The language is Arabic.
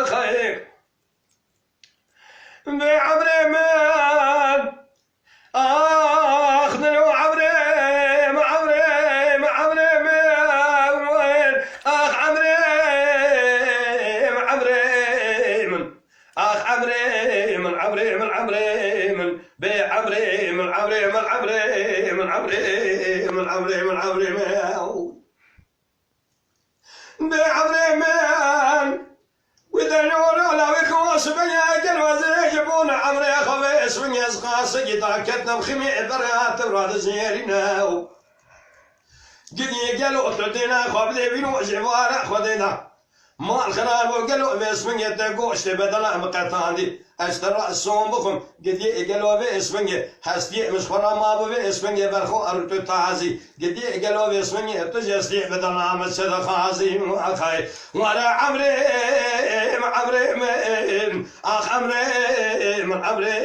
خير بعمري من اخذني وعمري عمري من اخ عمري من اخ عمري من بعمري من بعمري من وإذا يقولوا لا ويخوص بيا قلوا زي يجيبون عمري خبيس من يسقى سجدا كتنا بخمي برات براد زيرنا قدي قالوا تعطينا خبزي بينو جوار خذينا ما الخراب وقالوا باسمي يتقوش بدلا مقطعندي اشترى الصوم بكم قدي قالوا باسمي هستي مش خرا ما باسمي برخو ارتو تعزي قدي قالوا باسمي تجسدي بدلا مسد خازي اخي ورا عمري من اخ عمري من عمري